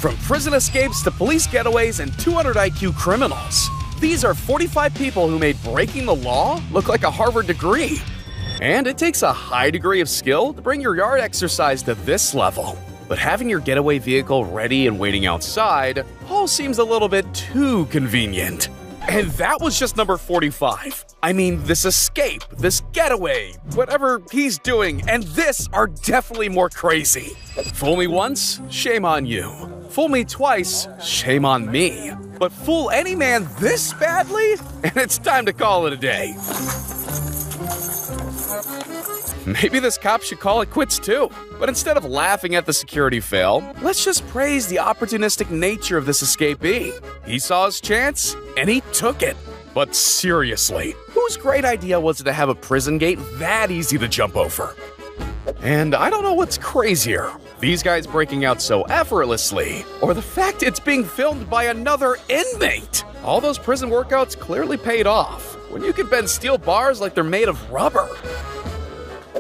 From prison escapes to police getaways and 200 IQ criminals, these are 45 people who made breaking the law look like a Harvard degree. And it takes a high degree of skill to bring your yard exercise to this level. But having your getaway vehicle ready and waiting outside all seems a little bit too convenient. And that was just number 45. I mean, this escape, this getaway, whatever he's doing, and this are definitely more crazy. Fool me once, shame on you. Fool me twice, shame on me. But fool any man this badly, and it's time to call it a day. Maybe this cop should call it quits too. But instead of laughing at the security fail, let's just praise the opportunistic nature of this escapee. He saw his chance, and he took it. But seriously, whose great idea was it to have a prison gate that easy to jump over? And I don't know what's crazier, these guys breaking out so effortlessly, or the fact it's being filmed by another inmate. All those prison workouts clearly paid off, when you can bend steel bars like they're made of rubber.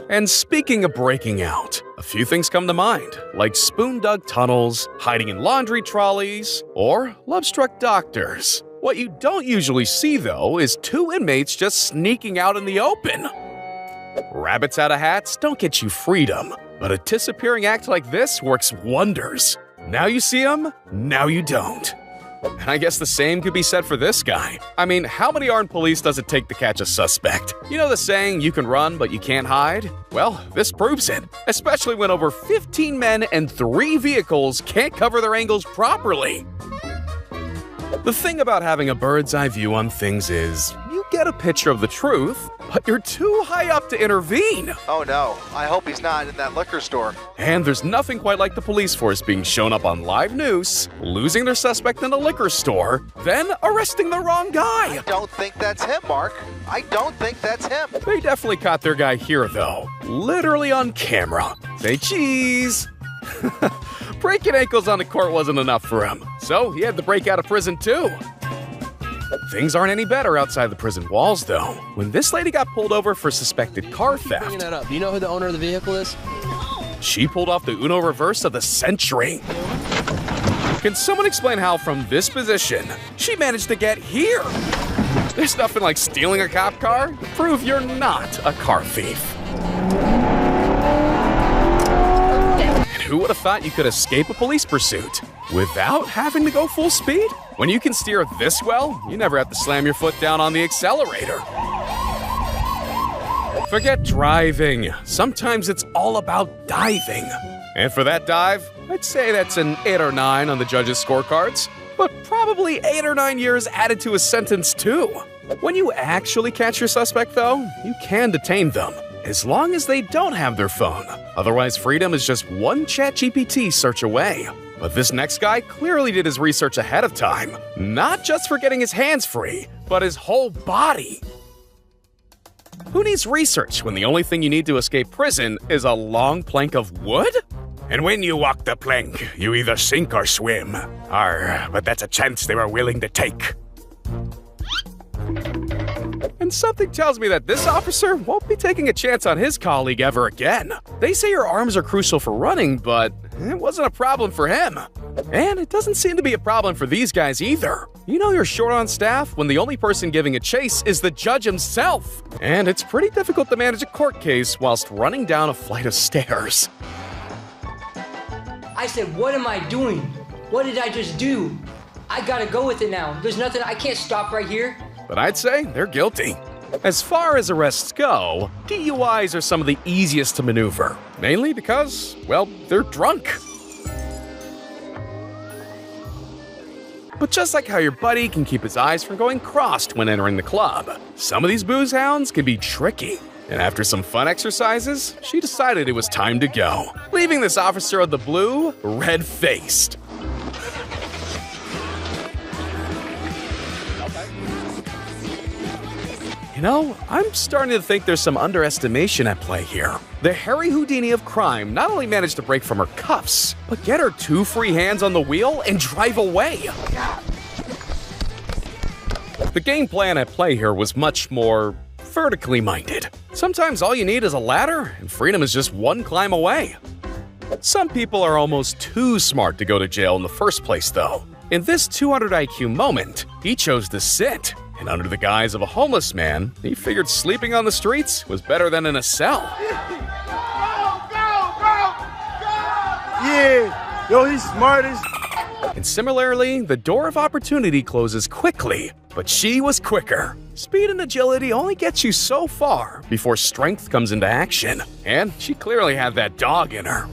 And speaking of breaking out, a few things come to mind, like spoon-dug tunnels, hiding in laundry trolleys, or love-struck doctors. What you don't usually see, though, is two inmates just sneaking out in the open. Rabbits out of hats don't get you freedom, but a disappearing act like this works wonders. Now you see him, now you don't. And I guess the same could be said for this guy. I mean, how many armed police does it take to catch a suspect? You know the saying, you can run but you can't hide? Well, this proves it, especially when over 15 men and 3 vehicles can't cover their angles properly. The thing about having a bird's eye view on things is, you get a picture of the truth, but you're too high up to intervene. Oh no, I hope he's not in that liquor store. And there's nothing quite like the police force being shown up on live news, losing their suspect in a liquor store, then arresting the wrong guy. I don't think that's him, Mark. I don't think that's him. They definitely caught their guy here, though. Literally on camera. Say cheese. Breaking ankles on the court wasn't enough for him, so he had to break out of prison too. Things aren't any better outside the prison walls, though. When this lady got pulled over for suspected car theft, Bringing that up. Do you know who the owner of the vehicle is? she pulled off the Uno reverse of the century. Can someone explain how, from this position, she managed to get here? There's nothing like stealing a cop car to prove you're not a car thief. And who would have thought you could escape a police pursuit without having to go full speed? When you can steer this well, you never have to slam your foot down on the accelerator. Forget driving. Sometimes it's all about diving. And for that dive, I'd say that's an 8 or 9 on the judges' scorecards, but probably 8 or 9 years added to a sentence too. When you actually catch your suspect, though, you can detain them, as long as they don't have their phone. Otherwise, freedom is just one ChatGPT search away. But this next guy clearly did his research ahead of time, not just for getting his hands free, but his whole body. Who needs research when the only thing you need to escape prison is a long plank of wood? And when you walk the plank, you either sink or swim. But that's a chance they were willing to take. And something tells me that this officer won't be taking a chance on his colleague ever again. They say your arms are crucial for running, but it wasn't a problem for him. And it doesn't seem to be a problem for these guys either. You know you're short on staff when the only person giving a chase is the judge himself. And it's pretty difficult to manage a court case whilst running down a flight of stairs. I said, what am I doing? What did I just do? I gotta go with it now. There's nothing, I can't stop right here. But I'd say they're guilty. As far as arrests go, DUIs are some of the easiest to maneuver, mainly because, well, they're drunk. But just like how your buddy can keep his eyes from going crossed when entering the club, some of these booze hounds can be tricky. And after some fun exercises, she decided it was time to go, leaving this officer of the blue red-faced. You know, I'm starting to think there's some underestimation at play here. The Harry Houdini of crime not only managed to break from her cuffs, but get her 2 free hands on the wheel and drive away. The game plan at play here was much more vertically minded. Sometimes all you need is a ladder, and freedom is just one climb away. Some people are almost too smart to go to jail in the first place, though. In this 200 IQ moment, he chose to sit. And under the guise of a homeless man, he figured sleeping on the streets was better than in a cell. Yeah, yo, he's smart as... And similarly, the door of opportunity closes quickly, but she was quicker. Speed and agility only gets you so far before strength comes into action, and she clearly had that dog in her.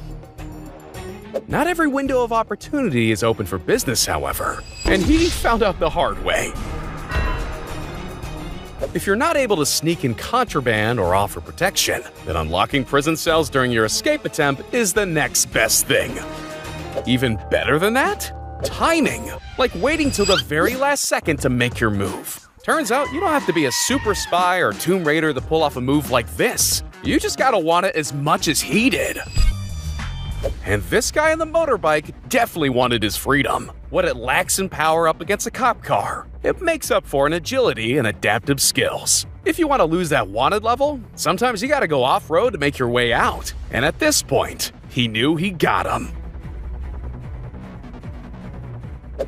Not every window of opportunity is open for business, however, and he found out the hard way. If you're not able to sneak in contraband or offer protection, then unlocking prison cells during your escape attempt is the next best thing. Even better than that? Timing. Like waiting till the very last second to make your move. Turns out you don't have to be a super spy or Tomb Raider to pull off a move like this. You just gotta want it as much as he did. And this guy on the motorbike definitely wanted his freedom. What it lacks in power up against a cop car, it makes up for in agility and adaptive skills. If you want to lose that wanted level, sometimes you gotta go off-road to make your way out. And at this point, he knew he got him.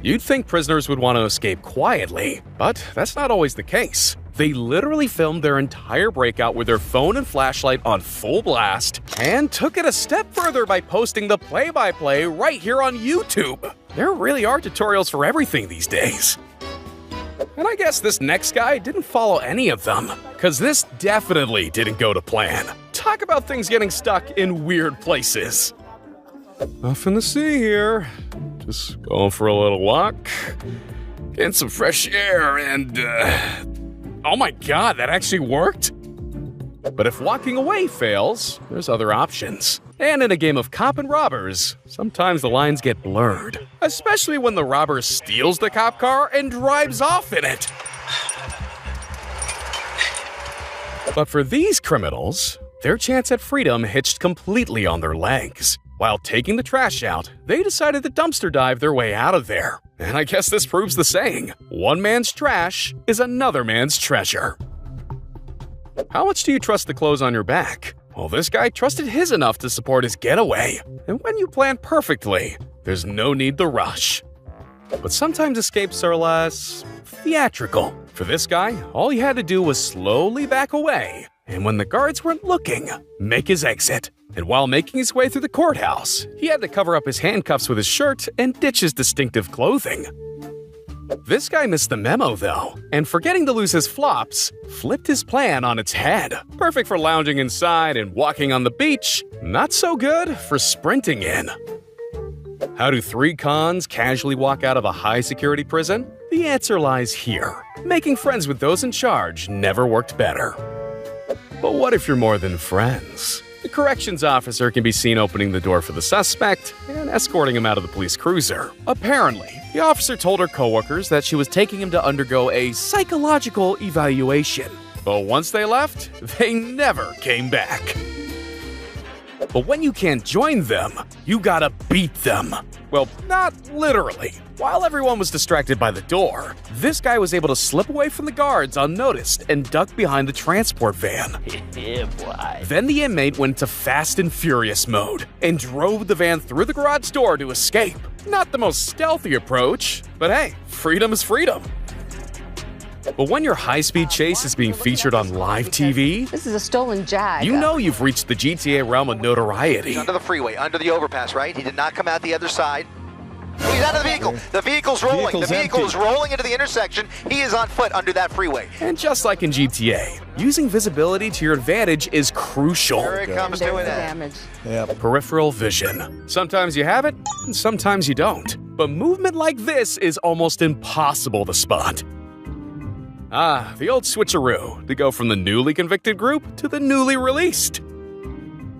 You'd think prisoners would want to escape quietly, but that's not always the case. They literally filmed their entire breakout with their phone and flashlight on full blast, and took it a step further by posting the play-by-play right here on YouTube. There really are tutorials for everything these days. And I guess this next guy didn't follow any of them, because this definitely didn't go to plan. Talk about things getting stuck in weird places. Nothing to see here. Just going for a little walk, getting some fresh air, and oh my god, that actually worked? But if walking away fails, there's other options. And in a game of cop and robbers, sometimes the lines get blurred, especially when the robber steals the cop car and drives off in it. But for these criminals, their chance at freedom hitched completely on their legs. While taking the trash out, they decided to dumpster dive their way out of there. And I guess this proves the saying, one man's trash is another man's treasure. How much do you trust the clothes on your back? Well, this guy trusted his enough to support his getaway. And when you plan perfectly, there's no need to rush. But sometimes escapes are less theatrical. For this guy, all he had to do was slowly back away, and when the guards weren't looking, make his exit. And while making his way through the courthouse, he had to cover up his handcuffs with his shirt and ditch his distinctive clothing. This guy missed the memo, though, and forgetting to lose his flops, flipped his plan on its head. Perfect for lounging inside and walking on the beach, not so good for sprinting in. How do 3 cons casually walk out of a high-security prison? The answer lies here. Making friends with those in charge never worked better. But what if you're more than friends? The corrections officer can be seen opening the door for the suspect and escorting him out of the police cruiser. Apparently, the officer told her coworkers that she was taking him to undergo a psychological evaluation. But once they left, they never came back. But when you can't join them, you gotta beat them. Well, not literally. While everyone was distracted by the door, this guy was able to slip away from the guards unnoticed and duck behind the transport van. Yeah, boy. Then the inmate went into Fast and Furious mode and drove the van through the garage door to escape. Not the most stealthy approach, but hey, freedom is freedom. But when your high-speed chase is being featured on live TV, This is a stolen Jag. you know you've reached the GTA realm of notoriety. He's under the freeway, under the overpass, right? He did not come out the other side. He's out of the vehicle. The vehicle's rolling. The vehicle is rolling into the intersection. He is on foot under that freeway. And just like in GTA, using visibility to your advantage is crucial. Here it comes to an end. Damage. Peripheral vision. Sometimes you have it, and sometimes you don't. But movement like this is almost impossible to spot. Ah, the old switcheroo, to go from the newly convicted group to the newly released.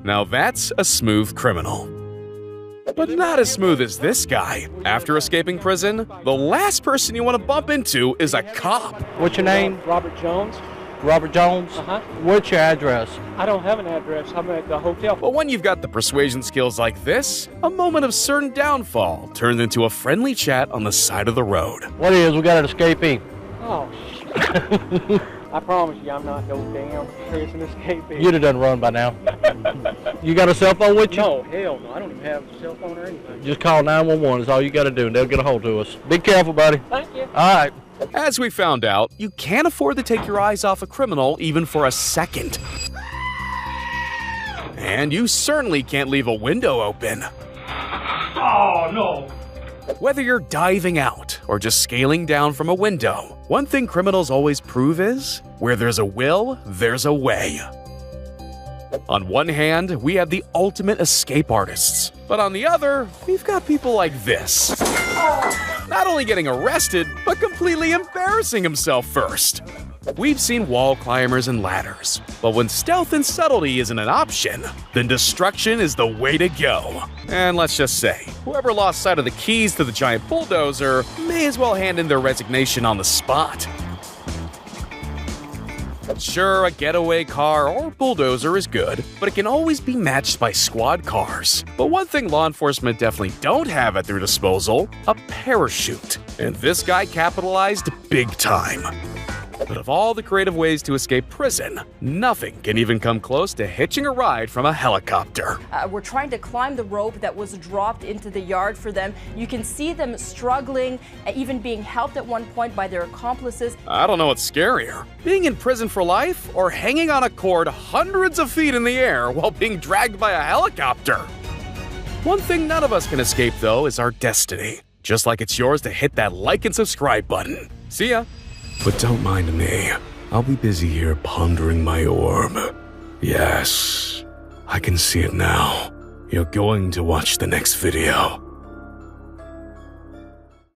Now that's a smooth criminal. But not as smooth as this guy. After escaping prison, the last person you want to bump into is a cop. What's your name? Robert Jones. Robert Jones? Uh-huh. What's your address? I don't have an address. I'm at the hotel. But when you've got the persuasion skills like this, a moment of certain downfall turns into a friendly chat on the side of the road. What is? We got an escapee. Oh, I promise you, I'm not no damn prison escapee. You'd have done run by now. You got a cell phone with you? No, hell no. I don't even have a cell phone or anything. Just call 911. That's all you got to do, and they'll get a hold of us. Be careful, buddy. Thank you. All right. As we found out, you can't afford to take your eyes off a criminal even for a second. And you certainly can't leave a window open. Oh, no. Whether you're diving out or just scaling down from a window, one thing criminals always prove is, where there's a will, there's a way. On one hand, we have the ultimate escape artists, but on the other, we've got people like this. Not only getting arrested, but completely embarrassing himself first. We've seen wall climbers and ladders, but when stealth and subtlety isn't an option, then destruction is the way to go. And let's just say, whoever lost sight of the keys to the giant bulldozer may as well hand in their resignation on the spot. Sure, a getaway car or bulldozer is good, but it can always be matched by squad cars. But one thing law enforcement definitely don't have at their disposal, a parachute. And this guy capitalized big time. But of all the creative ways to escape prison, nothing can even come close to hitching a ride from a helicopter. We're trying to climb the rope that was dropped into the yard for them. You can see them struggling, even being helped at one point by their accomplices. I don't know what's scarier, being in prison for life or hanging on a cord hundreds of feet in the air while being dragged by a helicopter. One thing none of us can escape, though, is our destiny. Just like it's yours to hit that like and subscribe button. See ya. But don't mind me. I'll be busy here pondering my orb. Yes, I can see it now. You're going to watch the next video.